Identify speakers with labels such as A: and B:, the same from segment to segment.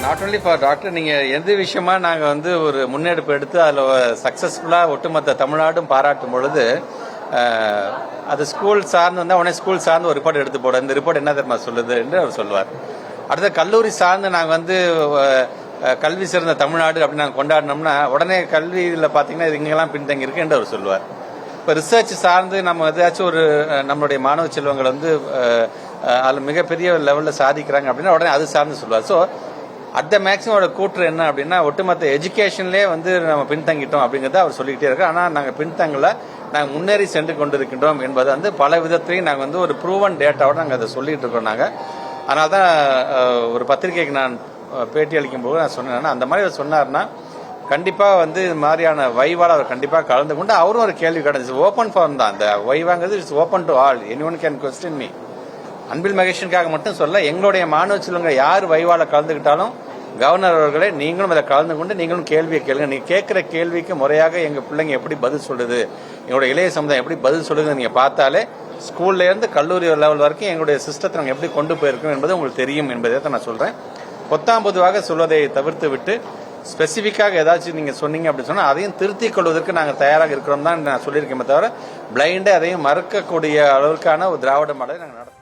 A: Not only for doctor, நீங்கள் எந்த விஷயமா நாங்கள் வந்து ஒரு முன்னெடுப்பு எடுத்து அதில் சக்ஸஸ்ஃபுல்லாக ஒட்டுமொத்த தமிழ்நாடும் பாராட்டும் பொழுது அது ஸ்கூல் சார்ந்து வந்தால் உடனே ஸ்கூல் சார்ந்து ஒரு ரிப்போர்ட் எடுத்து போட, இந்த ரிப்போர்ட் என்ன தெரியுமா சொல்லுது என்று அவர் சொல்லுவார். அடுத்த கல்லூரி சார்ந்து நாங்கள் வந்து கல்வி சிறந்த தமிழ்நாடு அப்படின்னு நாங்கள் கொண்டாடினோம்னா உடனே கல்வியில் பார்த்தீங்கன்னா இது இங்கெல்லாம் பின்தங்கி இருக்கு என்று அவர் சொல்லுவார். இப்போ ரிசர்ச் சார்ந்து நம்ம ஏதாச்சும் ஒரு நம்மளுடைய மாணவ செல்வங்கள் வந்து அதில் மிகப்பெரிய லெவலில் சாதிக்கிறாங்க அப்படின்னா உடனே அது சார்ந்து சொல்லுவார். ஸோ அட் மேக்ஸிமோட கூற்று என்ன அப்படின்னா ஒட்டுமொத்த எஜுகேஷன்லேயே வந்து நம்ம பின்தங்கிட்டோம் அப்படிங்கிறத அவர் சொல்லிக்கிட்டே இருக்கோம். ஆனால் நாங்கள் பின்தங்கல, நாங்கள் முன்னேறி சென்று கொண்டிருக்கின்றோம் என்பது வந்து பல விதத்திலையும் நாங்கள் வந்து ஒரு ப்ரூவன் டேட்டாவோட நாங்கள் அதை சொல்லிட்டு இருக்கோம். நாங்கள் அதனால தான் ஒரு பத்திரிகைக்கு நான் பேட்டி அளிக்கும் போது நான் சொன்னேன்னா அந்த மாதிரி அவர் சொன்னார்னா கண்டிப்பாக வந்து இது மாதிரியான வைவால் அவர் கண்டிப்பாக கலந்து கொண்டு அவரும் ஒரு கேள்வி கிடையாது. ஓப்பன் ஃபார்ம் தான் அந்த வைவாங்கிறது, it's open to all, anyone can question me. Anbil மகேஷனுக்காக மட்டும் சொல்ல, எங்களுடைய மாணவ செல்வங்கள் யார் வைவால கலந்துக்கிட்டாலும் கவர்னர் அவர்களே நீங்களும் அதை கலந்து கொண்டு நீங்களும் கேள்வியை கேளுங்க. நீங்க கேட்கிற கேள்விக்கு முறையாக எங்க பிள்ளைங்க எப்படி பதில் சொல்லுது, எங்களுடைய இளைய சமுதாயம் எப்படி பதில் சொல்லுதுன்னு நீங்க பார்த்தாலே ஸ்கூல்ல இருந்து கல்லூரி லெவல் வரைக்கும் எங்களுடைய சிஸ்டத்தை நாங்கள் எப்படி கொண்டு போயிருக்கோம் என்பது உங்களுக்கு தெரியும் என்பதை தான் நான் சொல்றேன். பொத்தாம் பொதுவாக சொல்வதை தவிர்த்து விட்டு ஸ்பெசிஃபிக்காக ஏதாச்சும் நீங்க சொன்னீங்க அப்படின்னு சொன்னா அதையும் திருத்திக் கொள்வதற்கு நாங்கள் தயாராக இருக்கிறோம் தான் நான் சொல்லியிருக்கேன். தவிர பிளைண்டே அதையும் மறுக்கக்கூடிய அளவுக்கான ஒரு திராவிட மாடலை நாங்கள் நடத்தும்.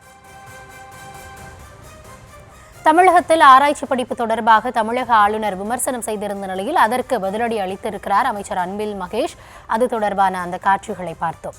B: தமிழகத்தில் ஆராய்ச்சி படிப்பு தொடர்பாக தமிழக ஆளுநர் விமர்சனம் செய்திருந்த நிலையில் அதற்கு பதிலடி அளித்திருக்கிறார் அமைச்சர் அன்பில் மகேஷ். அது தொடர்பான அந்த காட்சிகளை பார்த்தோம்.